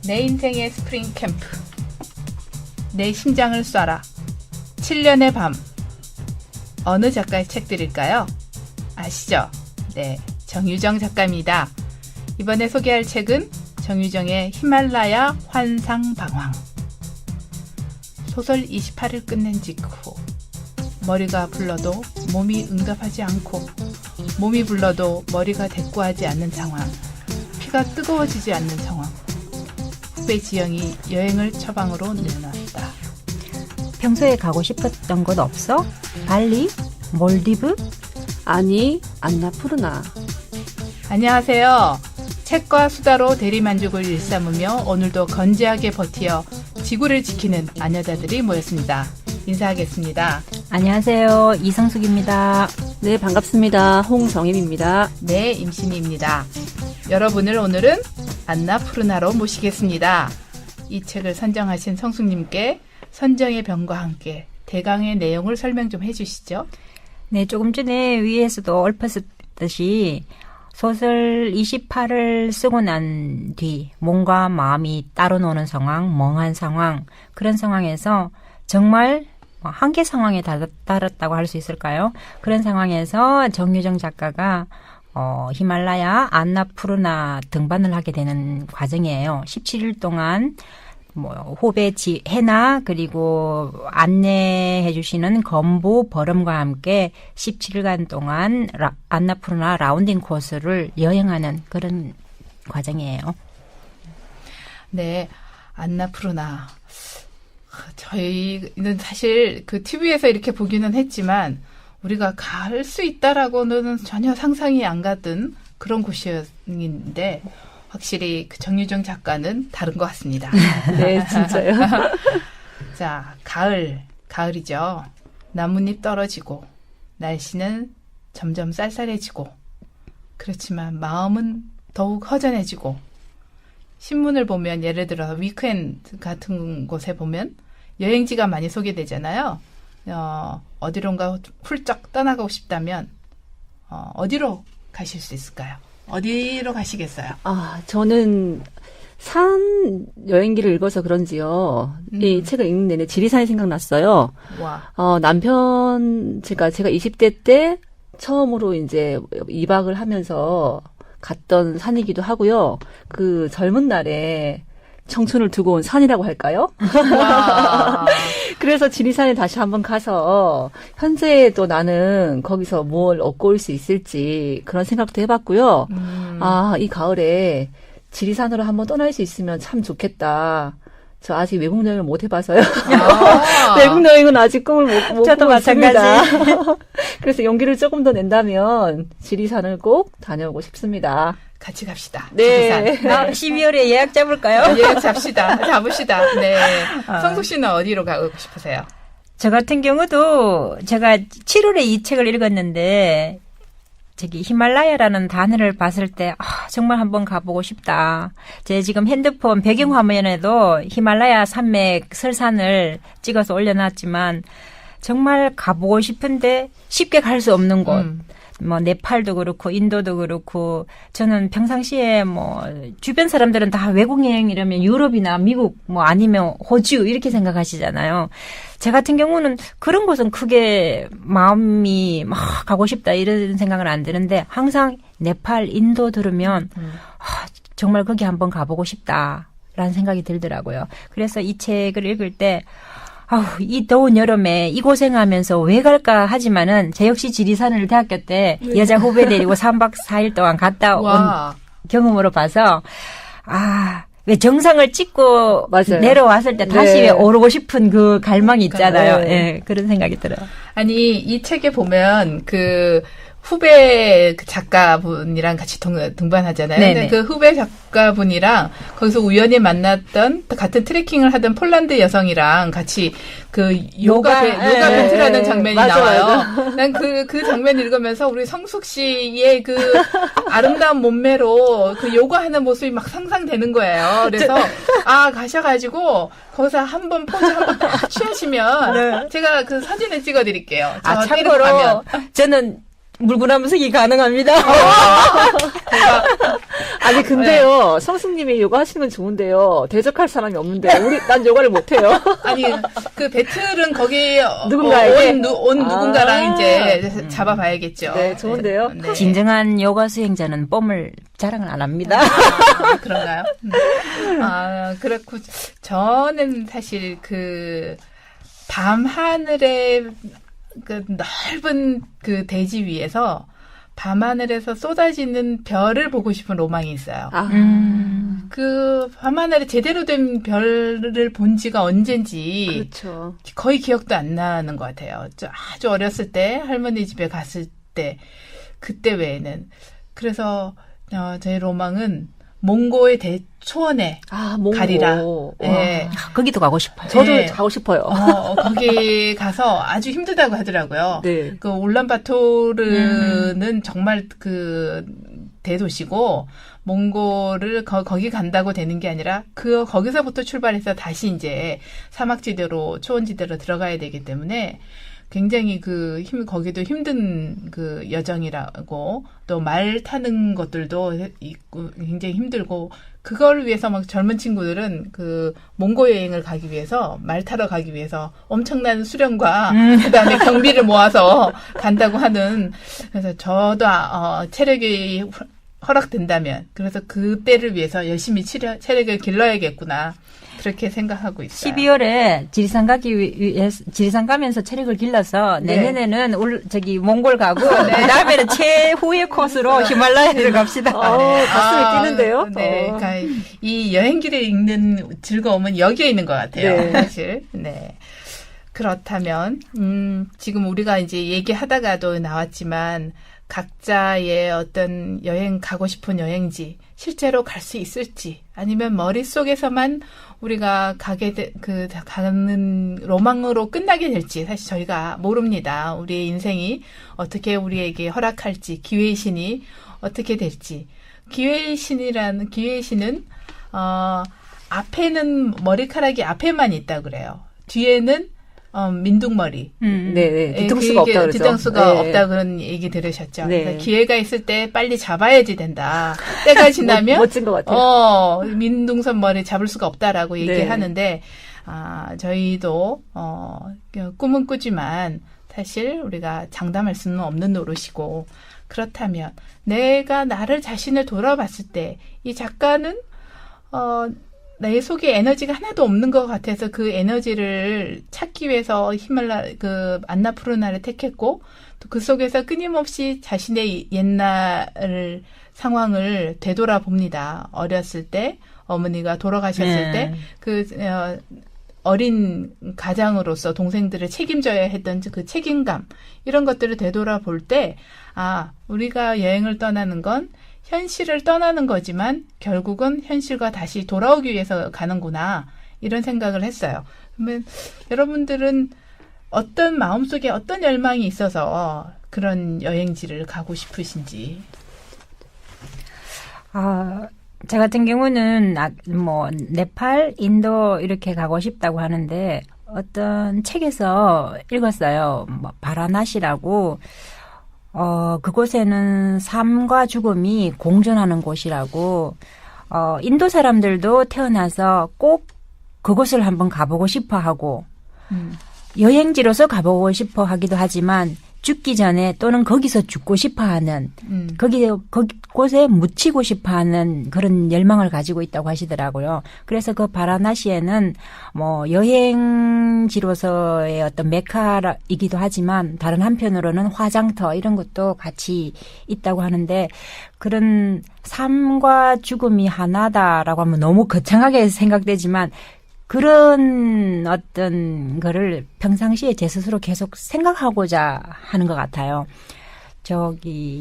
내 인생의 스프링 캠프. 내 심장을 쏴라. 7년의 밤. 어느 작가의 책들일까요? 아시죠? 네, 정유정 작가입니다. 이번에 소개할 책은 정유정의 히말라야 환상방황. 소설 28을 끝낸 직후 머리가 불러도 몸이 응답하지 않고 몸이 불러도 머리가 대꾸하지 않는 상황, 피가 뜨거워지지 않는 상황. 후배 지영이 여행을 처방으로 내놨다. 평소에 가고 싶었던 곳 없어? 발리? 몰디브? 아니, 안나푸르나. 안녕하세요. 책과 수다로 대리만족을 일삼으며 오늘도 건재하게 버티어 지구를 지키는 아녀자들이 모였습니다. 인사하겠습니다. 안녕하세요. 이성숙입니다. 네, 반갑습니다. 홍정임입니다. 네, 임신희입니다. 여러분을 오늘은 안나푸르나로 모시겠습니다. 이 책을 선정하신 성숙님께 선정의 병과 함께 대강의 내용을 설명 좀 해주시죠. 네, 조금 전에 위에서도 얽혔듯이 소설 28을 쓰고 난 뒤 몸과 마음이 따로 노는 상황, 멍한 상황, 그런 상황에서 정말 한계 상황에 달았다고 할 수 있을까요? 그런 상황에서 정유정 작가가 히말라야 안나푸르나 등반을 하게 되는 과정이에요. 17일 동안 후배 해나 그리고 안내해 주시는 건부 버름과 함께 17일간 동안 안나푸르나 라운딩 코스를 여행하는 그런 과정이에요. 네, 안나푸르나. 저희는 사실 그 TV에서 이렇게 보기는 했지만 우리가 갈 수 있다라고는 전혀 상상이 안 가던 그런 곳이었는데 확실히 그 정유정 작가는 다른 것 같습니다. 네, 진짜요. 자, 가을이죠. 나뭇잎 떨어지고 날씨는 점점 쌀쌀해지고 그렇지만 마음은 더욱 허전해지고 신문을 보면 예를 들어서 위크엔드 같은 곳에 보면 여행지가 많이 소개되잖아요. 어디론가 훌쩍 떠나가고 싶다면 어디로 가실 수 있을까요? 어디로 가시겠어요? 저는 산 여행기를 읽어서 그런지요. 이 책을 읽는 내내 지리산이 생각났어요. 와. 제가 20대 때 처음으로 이제 2박을 하면서 갔던 산이기도 하고요. 그 젊은 날에 청춘을 두고 온 산이라고 할까요? 와. 그래서 지리산에 다시 한번 가서 현재도 나는 거기서 뭘 얻고 올 수 있을지 그런 생각도 해봤고요. 이 가을에 지리산으로 한번 떠날 수 있으면 참 좋겠다. 저 아직 외국 여행을 못 해봐서요. 외국 여행은 아직 꿈을 못 저도 꾸고 있습니다. 마찬가지. 그래서 용기를 조금 더 낸다면 지리산을 꼭 다녀오고 싶습니다. 같이 갑시다. 네. 12월에 예약 잡을까요? 예약 잡읍시다. 네. 성숙 씨는 어디로 가고 싶으세요? 저 같은 경우도 제가 7월에 이 책을 읽었는데 히말라야라는 단어를 봤을 때 정말 한번 가보고 싶다. 제 지금 핸드폰 배경화면에도 히말라야 산맥 설산을 찍어서 올려놨지만 정말 가보고 싶은데 쉽게 갈 수 없는 곳. 네팔도 그렇고 인도도 그렇고 저는 평상시에 주변 사람들은 다 외국 여행 이러면 유럽이나 미국 아니면 호주 이렇게 생각하시잖아요. 제 같은 경우는 그런 곳은 크게 마음이 막 가고 싶다 이런 생각은 안 드는데 항상 네팔, 인도 들으면 정말 거기 한번 가보고 싶다라는 생각이 들더라고요. 그래서 이 책을 읽을 때 이 더운 여름에 이 고생하면서 왜 갈까 하지만은 제 역시 지리산을 대학교 때 여자 후배 데리고 3박 4일 동안 갔다 온 경험으로 봐서 왜 정상을 찍고 맞아요. 내려왔을 때 다시 왜 오르고 싶은 그 갈망이 있잖아요. 네. 네, 그런 생각이 들어요. 아니, 이 책에 보면 그 후배 그 작가분이랑 같이 등반하잖아요. 근데 그 후배 작가분이랑 거기서 우연히 만났던 같은 트레킹을 하던 폴란드 여성이랑 같이 그 요가 벤트라는 장면이 나와요. 난 그 장면 읽으면서 우리 성숙 씨의 그 아름다운 몸매로 그 요가하는 모습이 막 상상되는 거예요. 그래서 가셔가지고 거기서 한번 포즈 한번 딱 취하시면 제가 그 사진을 찍어드릴게요. 참고로 저는 물구나무서기 가능합니다. 아니 근데요, 성수님이 요가 하시는 건 좋은데요. 대적할 사람이 없는데 난 요가를 못해요. 아니 그 배틀은 거기 누군가에게? 온 누군가랑 이제 잡아봐야겠죠. 네, 좋은데요. 네. 진정한 요가 수행자는 뽐을 자랑을 안 합니다. 아, 그런가요? 그렇고 저는 사실 그 밤하늘의 그 넓은 그 대지 위에서 밤하늘에서 쏟아지는 별을 보고 싶은 로망이 있어요. 그 밤하늘에 제대로 된 별을 본 지가 언젠지 그렇죠. 거의 기억도 안 나는 것 같아요. 아주 어렸을 때 할머니 집에 갔을 때 그때 외에는. 그래서 제 로망은 몽고의 초원에 몽고. 가리라. 네. 거기도 가고 싶어요. 저도 네. 가고 싶어요. 거기 가서 아주 힘들다고 하더라고요. 네. 그 울란바토르는 정말 그 대도시고 몽골을 거기 간다고 되는 게 아니라 거기서부터 출발해서 다시 이제 사막지대로 초원지대로 들어가야 되기 때문에 굉장히 거기도 힘든 그 여정이라고 또 말 타는 것들도 있고 굉장히 힘들고 그걸 위해서 막 젊은 친구들은 그 몽고 여행을 가기 위해서 말 타러 가기 위해서 엄청난 수련과 그다음에 경비를 모아서 간다고 하는 그래서 저도 체력이 허락된다면 그래서 그때를 위해서 열심히 체력을 길러야겠구나. 그렇게 생각하고 있어요. 12월에 지리산 지리산 가면서 체력을 길러서 내년에는 몽골 가고 그다음에는 최후의 코스로 히말라야를 갑시다. 가슴이 뛰는데요. 네, 그러니까 이 여행기를 읽는 즐거움은 여기에 있는 것 같아요. 네. 사실. 네. 그렇다면 지금 우리가 이제 얘기하다가도 나왔지만 각자의 어떤 여행 가고 싶은 여행지 실제로 갈 수 있을지 아니면 머릿속에서만 우리가 가는 로망으로 끝나게 될지 사실 저희가 모릅니다. 우리의 인생이 어떻게 우리에게 허락할지 기회의 신이 어떻게 될지 기회의 신은 앞에는 머리카락이 앞에만 있다 그래요. 뒤에는 민둥머리. 네. 뒤통수가 없다 그러죠. 뒤통수가 네. 없다 그런 얘기 들으셨죠. 네. 그러니까 기회가 있을 때 빨리 잡아야지 된다. 때가 지나면 멋진 것 같아요. 민둥선 머리 잡을 수가 없다라고 네. 얘기하는데 저희도 꿈은 꾸지만 사실 우리가 장담할 수는 없는 노릇이고 그렇다면 내가 나를 자신을 돌아봤을 때 이 작가는 내 속에 에너지가 하나도 없는 것 같아서 그 에너지를 찾기 위해서 안나푸르나를 택했고 또 그 속에서 끊임없이 자신의 옛날 상황을 되돌아봅니다. 어렸을 때 어머니가 돌아가셨을 때 어린 가장으로서 동생들을 책임져야 했던 그 책임감 이런 것들을 되돌아볼 때 우리가 여행을 떠나는 건 현실을 떠나는 거지만 결국은 현실과 다시 돌아오기 위해서 가는구나 이런 생각을 했어요. 그러면 여러분들은 어떤 마음속에 어떤 열망이 있어서 그런 여행지를 가고 싶으신지. 제 같은 경우는 네팔, 인도 이렇게 가고 싶다고 하는데 어떤 책에서 읽었어요. 바라나시라고. 그곳에는 삶과 죽음이 공존하는 곳이라고, 인도 사람들도 태어나서 꼭 그곳을 한번 가보고 싶어 하고, 여행지로서 가보고 싶어 하기도 하지만, 죽기 전에 또는 거기서 죽고 싶어 하는, 그곳에 묻히고 싶어 하는 그런 열망을 가지고 있다고 하시더라고요. 그래서 그 바라나시에는 여행지로서의 어떤 메카이기도 하지만 다른 한편으로는 화장터 이런 것도 같이 있다고 하는데 그런 삶과 죽음이 하나다라고 하면 너무 거창하게 생각되지만 그런 어떤 거를 평상시에 제 스스로 계속 생각하고자 하는 것 같아요.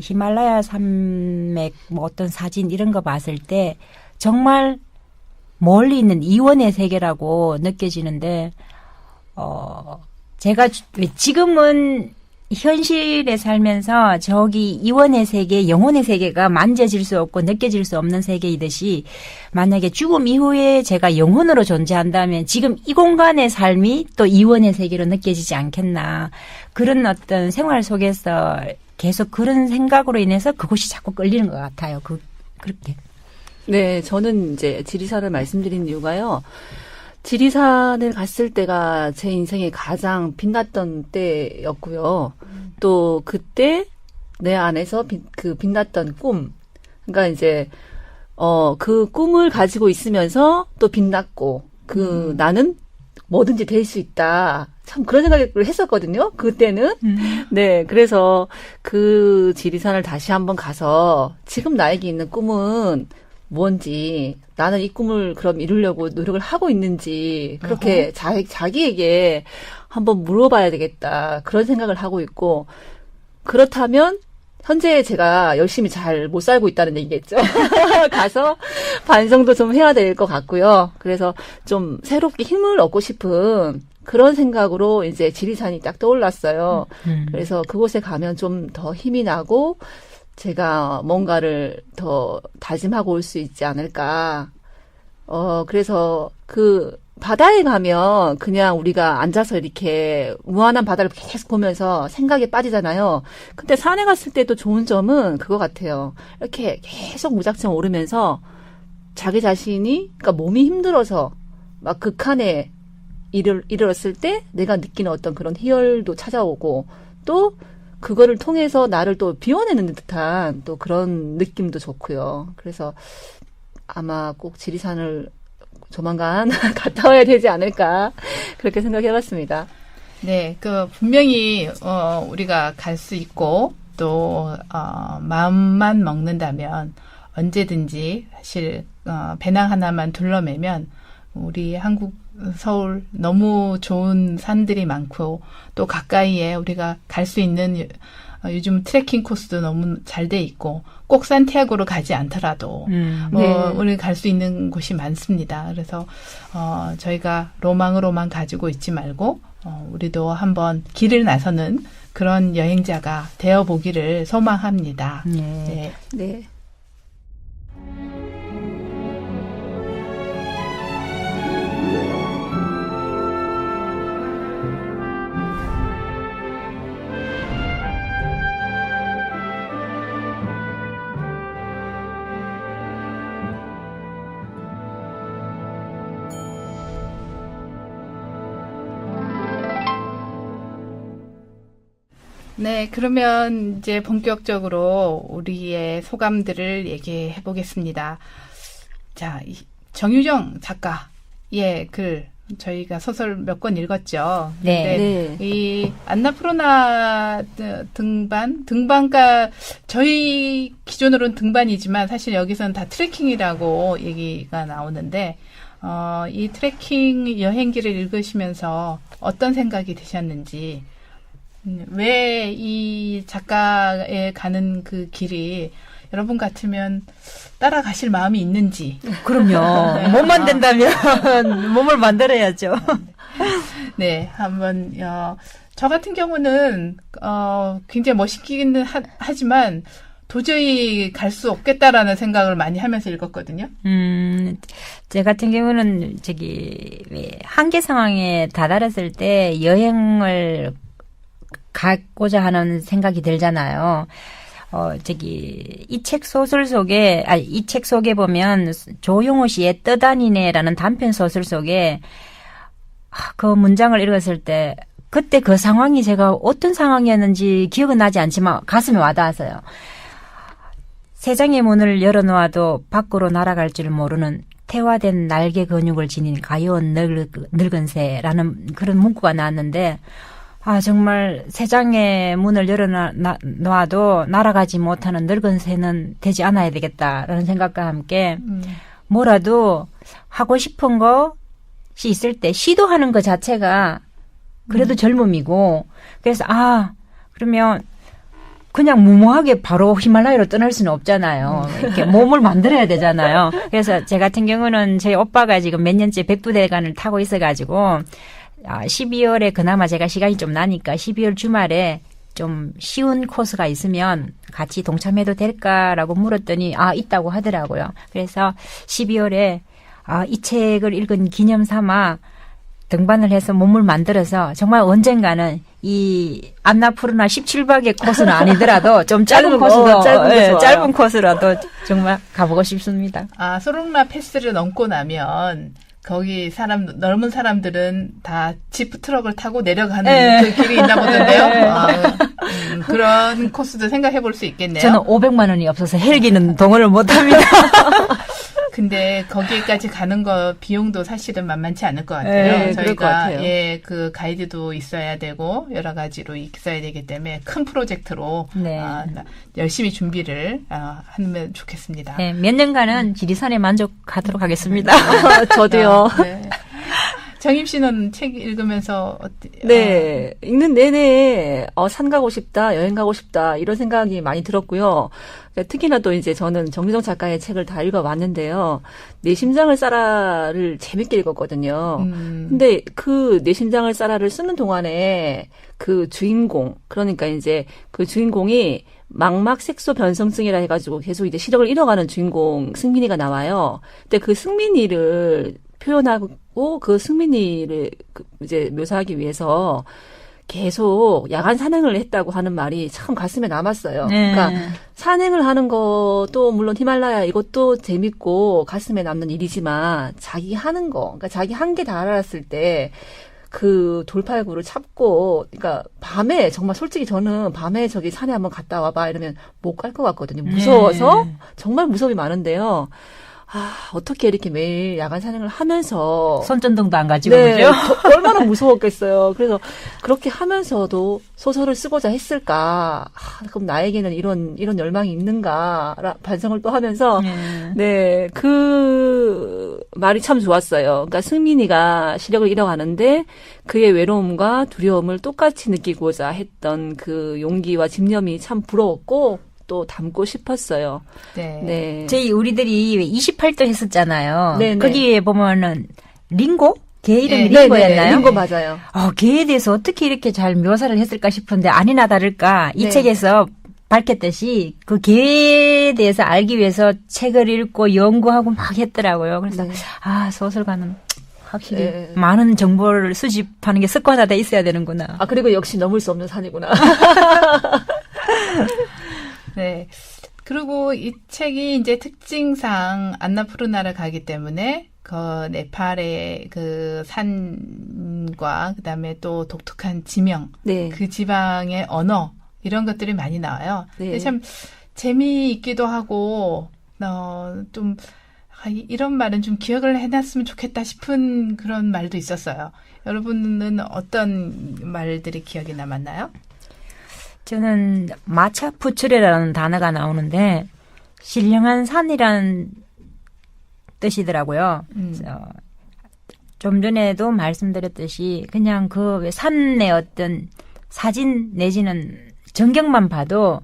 히말라야 산맥 어떤 사진 이런 거 봤을 때 정말 멀리 있는 이원의 세계라고 느껴지는데 제가 지금은 현실에 살면서 이원의 세계, 영혼의 세계가 만져질 수 없고 느껴질 수 없는 세계이듯이 만약에 죽음 이후에 제가 영혼으로 존재한다면 지금 이 공간의 삶이 또 이원의 세계로 느껴지지 않겠나. 그런 어떤 생활 속에서 계속 그런 생각으로 인해서 그곳이 자꾸 끌리는 것 같아요. 그렇게. 네, 저는 이제 지리산을 말씀드린 이유가요. 지리산을 갔을 때가 제 인생에 가장 빛났던 때였고요. 또 그때 내 안에서 빛났던 꿈. 그러니까 이제, 그 꿈을 가지고 있으면서 또 빛났고, 나는 뭐든지 될 수 있다. 참 그런 생각을 했었거든요. 그때는. 네. 그래서 그 지리산을 다시 한번 가서 지금 나에게 있는 꿈은 뭔지, 나는 이 꿈을 그럼 이루려고 노력을 하고 있는지, 그렇게 자기에게 한번 물어봐야 되겠다. 그런 생각을 하고 있고, 그렇다면 현재 제가 열심히 잘 못 살고 있다는 얘기겠죠. 가서 반성도 좀 해야 될 것 같고요. 그래서 좀 새롭게 힘을 얻고 싶은 그런 생각으로 이제 지리산이 딱 떠올랐어요. 그래서 그곳에 가면 좀 더 힘이 나고 제가 뭔가를 더 다짐하고 올 수 있지 않을까. 그래서 그 바다에 가면 그냥 우리가 앉아서 이렇게 무한한 바다를 계속 보면서 생각에 빠지잖아요. 근데 산에 갔을 때도 좋은 점은 그거 같아요. 이렇게 계속 무작정 오르면서 자기 자신이, 그러니까 몸이 힘들어서 막 극한에 이르렀을 때 내가 느끼는 어떤 그런 희열도 찾아오고 또 그거를 통해서 나를 또 비워내는 듯한 또 그런 느낌도 좋고요. 그래서 아마 꼭 지리산을 조만간 갔다 와야 되지 않을까 그렇게 생각해봤습니다. 네, 분명히 우리가 갈 수 있고 또 마음만 먹는다면 언제든지 사실 배낭 하나만 둘러매면 우리 한국 서울 너무 좋은 산들이 많고 또 가까이에 우리가 갈 수 있는 요즘 트레킹 코스도 너무 잘 돼 있고 꼭 산티아고로 가지 않더라도 네. 우리 갈 수 있는 곳이 많습니다. 그래서 저희가 로망으로만 가지고 있지 말고 우리도 한번 길을 나서는 그런 여행자가 되어 보기를 소망합니다. 네. 네. 네, 그러면 이제 본격적으로 우리의 소감들을 얘기해 보겠습니다. 자, 정유정 작가의 글, 저희가 소설 몇 권 읽었죠. 네. 이 안나푸르나 등반가, 저희 기준으로는 등반이지만 사실 여기서는 다 트레킹이라고 얘기가 나오는데, 이 트레킹 여행기를 읽으시면서 어떤 생각이 드셨는지, 왜 이 작가에 가는 그 길이 여러분 같으면 따라가실 마음이 있는지. 그럼요. 몸만 된다면 몸을 만들어야죠. 네, 한번 저 같은 경우는 굉장히 멋있기는 하지만 도저히 갈 수 없겠다라는 생각을 많이 하면서 읽었거든요. 제 같은 경우는 한계 상황에 다다랐을 때 여행을 가고자 하는 생각이 들잖아요. 이 책 속에 보면 조용호 씨의 떠다니네라는 단편 소설 속에 그 문장을 읽었을 때 그때 그 상황이 제가 어떤 상황이었는지 기억은 나지 않지만 가슴에 와닿았어요. 세상의 문을 열어놓아도 밖으로 날아갈 줄 모르는 태화된 날개 근육을 지닌 가여운 늙은 새라는 그런 문구가 나왔는데 정말 세상의 문을 열어놔도 날아가지 못하는 늙은 새는 되지 않아야 되겠다라는 생각과 함께 뭐라도 하고 싶은 것이 있을 때 시도하는 것 자체가 그래도 젊음이고 그래서 그러면 그냥 무모하게 바로 히말라야로 떠날 수는 없잖아요. 이렇게 몸을 만들어야 되잖아요. 그래서 제 같은 경우는 저희 오빠가 지금 몇 년째 백두대간을 타고 있어가지고 12월에 그나마 제가 시간이 좀 나니까 12월 주말에 좀 쉬운 코스가 있으면 같이 동참해도 될까라고 물었더니 있다고 하더라고요. 그래서 12월에 이 책을 읽은 기념 삼아 등반을 해서 몸을 만들어서 정말 언젠가는 이 안나푸르나 17박의 코스는 아니더라도 좀 짧은 코스도 짧은 코스라도 정말 가보고 싶습니다. 아, 소롱라 패스를 넘고 나면 거기 젊은 사람들은 다 지프 트럭을 타고 내려가는 그 길이 있나 보던데요. 그런 코스도 생각해 볼 수 있겠네요. 저는 500만 원이 없어서 헬기는 동원을 못 합니다. 근데 거기까지 가는 거 비용도 사실은 만만치 않을 것 같아요. 저희가 그 가이드도 있어야 되고 여러 가지로 있어야 되기 때문에 큰 프로젝트로 열심히 준비를 하면 좋겠습니다. 네, 몇 년간은 지리산에 만족하도록 하겠습니다. 저도요. 정임 씨는 책 읽으면서 네, 읽는 내내 산 가고 싶다, 여행 가고 싶다 이런 생각이 많이 들었고요. 특히나 또 이제 저는 정미정 작가의 책을 다 읽어왔는데요. 내 심장을 쏴라를 재밌게 읽었거든요. 근데 그 내 심장을 쏴라를 쓰는 동안에 그 주인공, 그러니까 이제 그 주인공이 망막 색소 변성증이라 해가지고 계속 이제 시력을 잃어가는 주인공 승민이가 나와요. 근데 그 승민이를 표현하고 그 승민이를 이제 묘사하기 위해서 계속 야간 산행을 했다고 하는 말이 참 가슴에 남았어요. 그러니까 산행을 하는 것도 물론 히말라야 이것도 재밌고 가슴에 남는 일이지만 자기 하는 거, 그러니까 자기 한계 다 알았을 때 그 돌팔구를 참고, 그러니까 밤에 정말 솔직히 저는 밤에 저기 산에 한번 갔다 와봐 이러면 못 갈 것 같거든요. 무서워서 정말 무서움이 많은데요. 어떻게 이렇게 매일 야간 산행을 하면서 손전등도 안 가지고 그죠? 얼마나 무서웠겠어요. 그래서 그렇게 하면서도 소설을 쓰고자 했을까? 그럼 나에게는 이런 열망이 있는가? 반성을 또 하면서 그 말이 참 좋았어요. 그러니까 승민이가 시력을 잃어가는데 그의 외로움과 두려움을 똑같이 느끼고자 했던 그 용기와 집념이 참 부러웠고 또 담고 싶었어요. 네. 저희 우리들이 28도 했었잖아요. 네네. 거기에 보면은 링고? 개 이름이 링고였나요? 링고 맞아요. 개에 대해서 어떻게 이렇게 잘 묘사를 했을까 싶은데 아니나 다를까 이 책에서 밝혔듯이 그 개에 대해서 알기 위해서 책을 읽고 연구하고 막 했더라고요. 그래서 소설가는 확실히 많은 정보를 수집하는 게 습관화돼 있어야 되는구나. 그리고 역시 넘을 수 없는 산이구나. 네. 그리고 이 책이 이제 특징상 안나푸르나를 가기 때문에 그 네팔의 그 산과 그다음에 또 독특한 지명, 그 지방의 언어 이런 것들이 많이 나와요. 근데 참 재미있기도 하고 좀 이런 말은 좀 기억을 해놨으면 좋겠다 싶은 그런 말도 있었어요. 여러분은 어떤 말들이 기억에 남았나요? 저는 마차푸추레라는 단어가 나오는데 신령한 산이라는 뜻이더라고요. 좀 전에도 말씀드렸듯이 그냥 그 산의 어떤 사진 내지는 전경만 봐도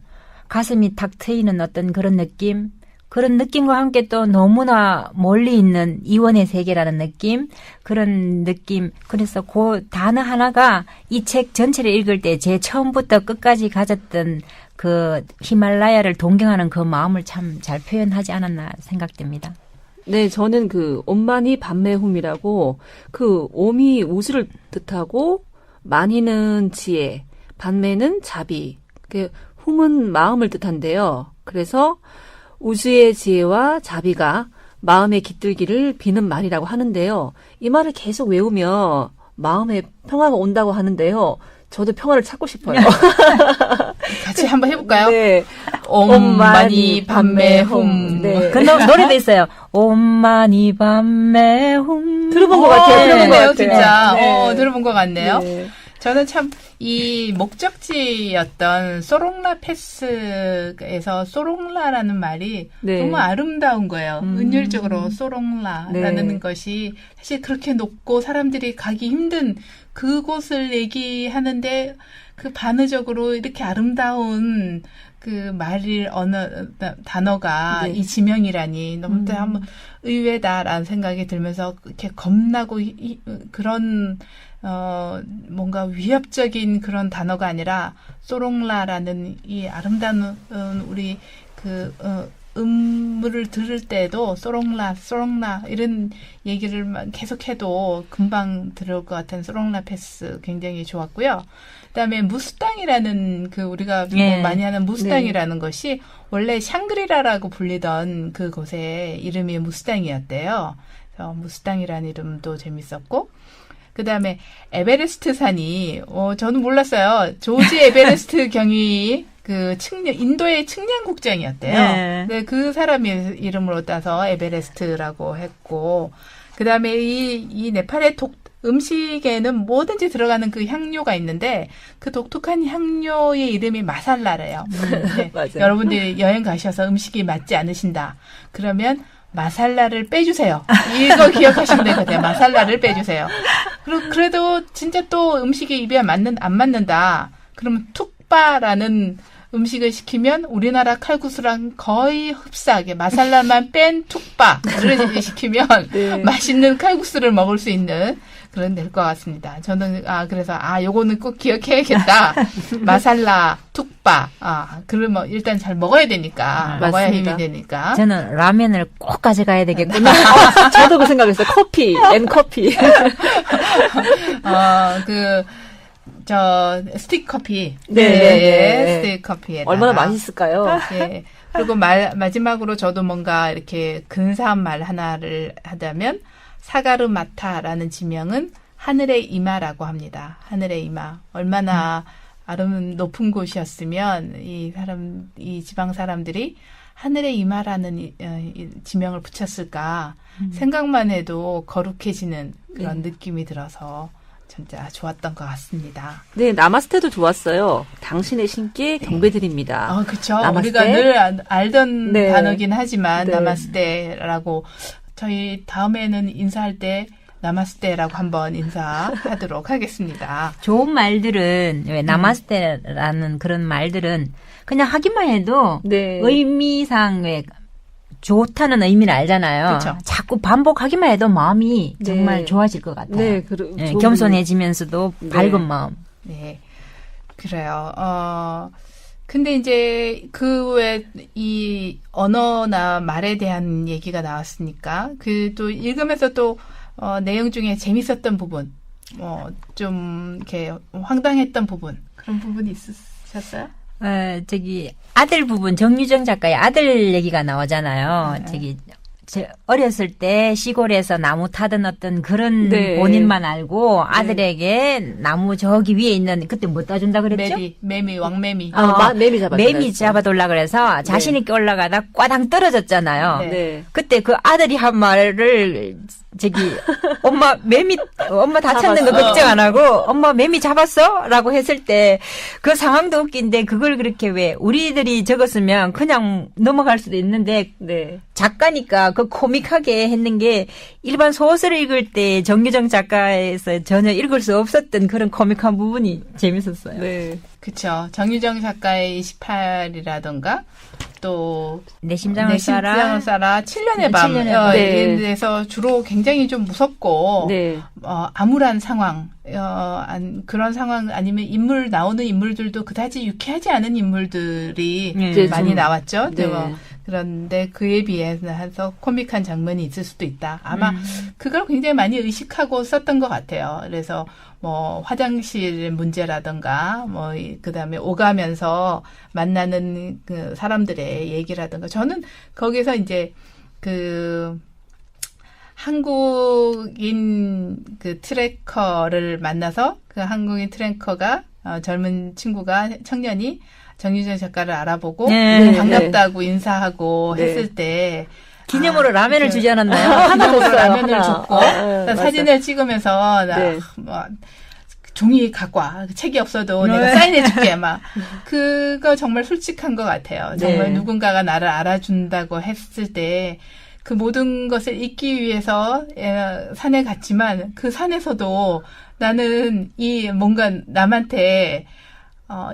가슴이 탁 트이는 어떤 그런 느낌, 그런 느낌과 함께 또 너무나 멀리 있는 이원의 세계라는 느낌, 그런 느낌. 그래서 그 단어 하나가 이 책 전체를 읽을 때 제 처음부터 끝까지 가졌던 그 히말라야를 동경하는 그 마음을 참 잘 표현하지 않았나 생각됩니다. 네, 저는 그 옴마니 밤매훔이라고 그 옴이 우주를 뜻하고 마니는 지혜, 밤매는 자비, 그 훔은 마음을 뜻한데요. 그래서 우주의 지혜와 자비가 마음에 깃들기를 비는 말이라고 하는데요. 이 말을 계속 외우면 마음에 평화가 온다고 하는데요. 저도 평화를 찾고 싶어요. 같이 한번 해볼까요? 네. 옴마니 밤매훔. 네. 그 노래도 있어요. 옴마니 밤매훔. 들어본 것 같아요. 들어본 것 같아요. 진짜. 들어본 것 같네요. 네. 저는 참 이 목적지였던 소롱라 패스에서 소롱라라는 말이 너무 아름다운 거예요. 은율적으로 소롱라라는 것이 사실 그렇게 높고 사람들이 가기 힘든 그곳을 얘기하는데 그 반어적으로 이렇게 아름다운 그 단어가 이 지명이라니 너무 한번 의외다라는 생각이 들면서 이렇게 겁나고 그런 뭔가 위협적인 그런 단어가 아니라 소롱라라는 이 아름다운 우리 음을 들을 때도 소롱라 이런 얘기를 계속해도 금방 들을 것 같은 소롱라 패스 굉장히 좋았고요. 그다음에 무스탕이라는 그 우리가 뭐 많이 하는 무스탕이라는 것이 원래 샹그리라라고 불리던 그 곳의 이름이 무스탕이었대요. 그래서 무스탕이라는 이름도 재밌었고, 그 다음에 에베레스트 산이 저는 몰랐어요. 조지 에베레스트 경위 그 인도의 측량 국장이었대요. 네, 그 사람의 이름으로 따서 에베레스트라고 했고, 그 다음에 이 네팔의 음식에는 뭐든지 들어가는 그 향료가 있는데 그 독특한 향료의 이름이 마살라래요. 네, 여러분들이 여행 가셔서 음식이 맞지 않으신다. 그러면 마살라를 빼주세요. 이거 기억하시면 되거든요. 마살라를 빼주세요. 그래도 진짜 또 음식이 입에 안 맞는다. 그러면 툭바라는 음식을 시키면 우리나라 칼국수랑 거의 흡사하게 마살라만 뺀 툭바를 시키면 맛있는 칼국수를 먹을 수 있는 그런 될 것 같습니다. 저는 그래서 요거는 꼭 기억해야겠다. 마살라 툭바. 그러면 일단 잘 먹어야 되니까 먹어야 힘이 되니까. 저는 라면을 꼭 가져가야 되겠구나. 저도 그 생각했어요. 커피, 커피. 스틱 커피. 스틱 커피에. 얼마나 맛있을까요? 예. 그리고 마지막으로 저도 뭔가 이렇게 근사한 말 하나를 하자면, 사가르마타라는 지명은 하늘의 이마라고 합니다. 하늘의 이마. 얼마나 높은 곳이었으면 이 지방 사람들이 하늘의 이마라는 지명을 붙였을까. 생각만 해도 거룩해지는 그런 느낌이 들어서 진짜 좋았던 것 같습니다. 네, 나마스테도 좋았어요. 당신의 신께 경배드립니다. 그렇죠. 우리가 늘 알던 단어긴 하지만 나마스테라고 저희 다음에는 인사할 때 나마스테라고 한번 인사하도록 하겠습니다. 좋은 말들은 왜 나마스테라는 그런 말들은 그냥 하기만 해도 의미상 왜 좋다는 의미를 알잖아요. 그쵸. 자꾸 반복하기만 해도 마음이 정말 좋아질 것 같아요. 겸손해지면서도 밝은 마음. 네, 그래요. 근데 이제 그 외 이 언어나 말에 대한 얘기가 나왔으니까 또 읽으면서 또 내용 중에 재밌었던 부분, 좀 이렇게 황당했던 부분 그런 부분이 있으셨어요? 아들 부분 정유정 작가의 아들 얘기가 나오잖아요. 어렸을 때 시골에서 나무 타던 어떤 그런 본인만 알고 아들에게 나무 저기 위에 있는 그때 뭐 따준다 그랬죠? 왕매미. 매미 잡아달라 그래서 자신 있게 올라가다 꽈당 떨어졌잖아요. 그때 그 아들이 한 말을 엄마 다쳤는 거 걱정 안 하고 엄마 매미 잡았어? 라고 했을 때 그 상황도 웃긴데 그걸 그렇게 왜 우리들이 적었으면 그냥 넘어갈 수도 있는데 작가니까 그 코믹하게 했는 게 일반 소설을 읽을 때 정유정 작가에서 전혀 읽을 수 없었던 그런 코믹한 부분이 재밌었어요. 그렇죠. 정유정 작가의 28이라던가 또 내 심장을 쏴라 7년의 밤 에서 주로 굉장히 좀 무섭고 암울한 상황 그런 상황 아니면 나오는 인물들도 그다지 유쾌하지 않은 인물들이 많이 나왔죠. 그런데 그에 비해서 코믹한 장면이 있을 수도 있다. 아마 그걸 굉장히 많이 의식하고 썼던 것 같아요. 그래서 뭐 화장실 문제라든가 뭐 그다음에 오가면서 만나는 그 사람들의 얘기라든가 저는 거기서 이제 그 한국인 그 트래커를 만나서 그 한국인 트래커가 젊은 청년이 정유정 작가를 알아보고 반갑다고 인사하고 했을 때 기념으로 라면을 주지 않았나요? 하나 줬어요. 라면을 줬고 사진을 찍으면서 종이 갖고 와. 책이 없어도 내가 사인해줄게. 그거 정말 솔직한 것 같아요. 정말 누군가가 나를 알아준다고 했을 때 그 모든 것을 잊기 위해서 산에 갔지만 그 산에서도 나는 뭔가 남한테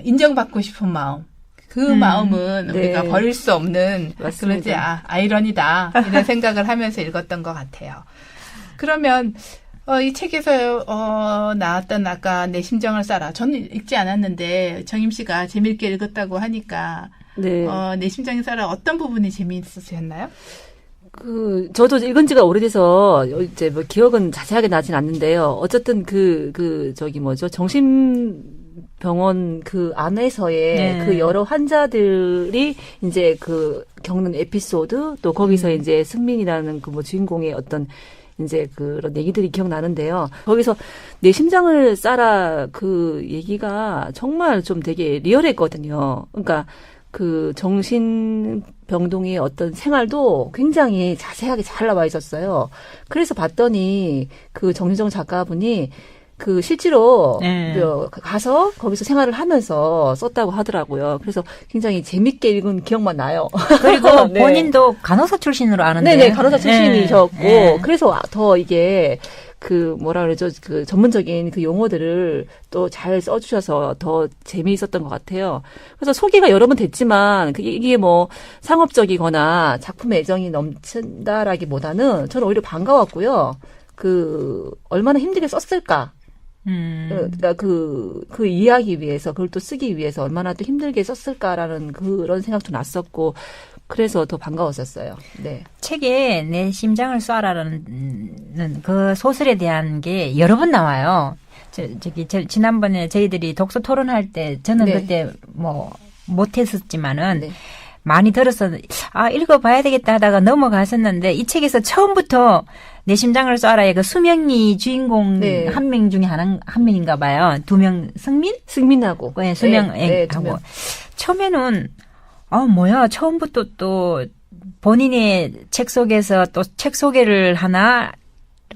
인정받고 싶은 마음. 그 마음은 우리가 버릴 수 없는 그런지 아이러니다 이런 생각을 하면서 읽었던 것 같아요. 그러면 이 책에서 나왔던 아까 내 심정을 쏴라. 저는 읽지 않았는데 정임 씨가 재밌게 읽었다고 하니까 네. 내 심장이 쌀아 어떤 부분이 재미있으셨나요? 저도 읽은 지가 오래돼서 이제 뭐 기억은 자세하게 나진 않는데요. 어쨌든 정신병원 그 안에서의 네. 그 여러 환자들이 이제 겪는 에피소드 또 거기서 이제 승민이라는 그 주인공의 어떤 이제 그런 얘기들이 기억나는데요. 거기서 내 심장을 쏴라 그 얘기가 정말 좀 되게 리얼했거든요. 그러니까 정신병동의 어떤 생활도 굉장히 자세하게 잘 나와 있었어요. 그래서 봤더니 정유정 작가분이 실제로 가서 거기서 생활을 하면서 썼다고 하더라고요. 그래서 굉장히 재밌게 읽은 기억만 나요. 그리고 네. 본인도 간호사 출신으로 아는데. 네네, 간호사 출신이셨고, 그래서 더 이게 전문적인 용어들을 또 잘 써주셔서 더 재미있었던 것 같아요. 그래서 소개가 여러 번 됐지만, 이게 상업적이거나 작품에 애정이 넘친다라기보다는 저는 오히려 반가웠고요. 얼마나 힘들게 썼을까. 그러니까 그 이해하기 위해서, 그걸 또 쓰기 위해서 얼마나 또 힘들게 썼을까라는 그런 생각도 났었고, 그래서 더 반가웠었어요. 네. 책에 내 심장을 쏴라는 그 소설에 대한 게 여러 번 나와요. 지난번에 저희들이 독서 토론할 때 저는 그때 못했었지만은 많이 들어서 읽어봐야 되겠다 하다가 넘어갔었는데 이 책에서 처음부터 내 심장을 쏴라의 그 수명이 주인공 한 명 중에 한 명인가 봐요. 2명 승민하고 수명하고 처음에는 뭐야 처음부터 또 본인의 책 속에서 또 책 소개를 하나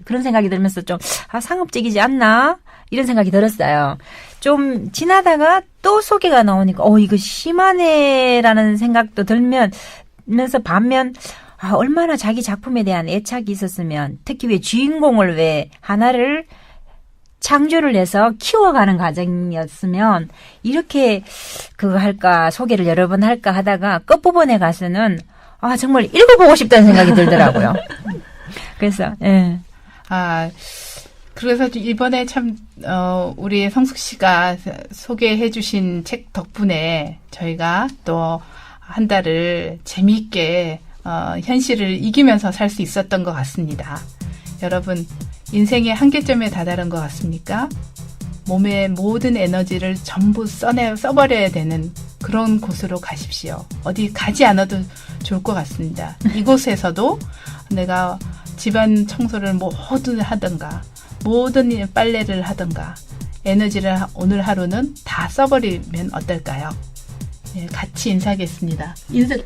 그런 생각이 들면서 좀 상업적이지 않나 이런 생각이 들었어요. 좀 지나다가 또 소개가 나오니까 이거 심하네라는 생각도 들면서 반면 얼마나 자기 작품에 대한 애착이 있었으면 특히 왜 주인공을 왜 하나를 창조를 해서 키워가는 과정이었으면 이렇게 할까 소개를 여러 번 할까 하다가 끝부분에 가서는 정말 읽어보고 싶다는 생각이 들더라고요. 그래서 그래서 이번에 참 우리 성숙 씨가 소개해 주신 책 덕분에 저희가 또 한 달을 재미있게 현실을 이기면서 살 수 있었던 것 같습니다. 여러분 인생의 한계점에 다다른 것 같습니까? 몸의 모든 에너지를 전부 써버려야 되는 그런 곳으로 가십시오. 어디 가지 않아도 좋을 것 같습니다. 이곳에서도 내가 집안 청소를 모두 하든가 모든 빨래를 하든가 에너지를 오늘 하루는 다 써버리면 어떨까요? 같이 인사하겠습니다.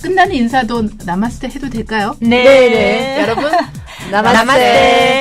끝나는 인사도 나마스테 해도 될까요? 네. 여러분 나마스테.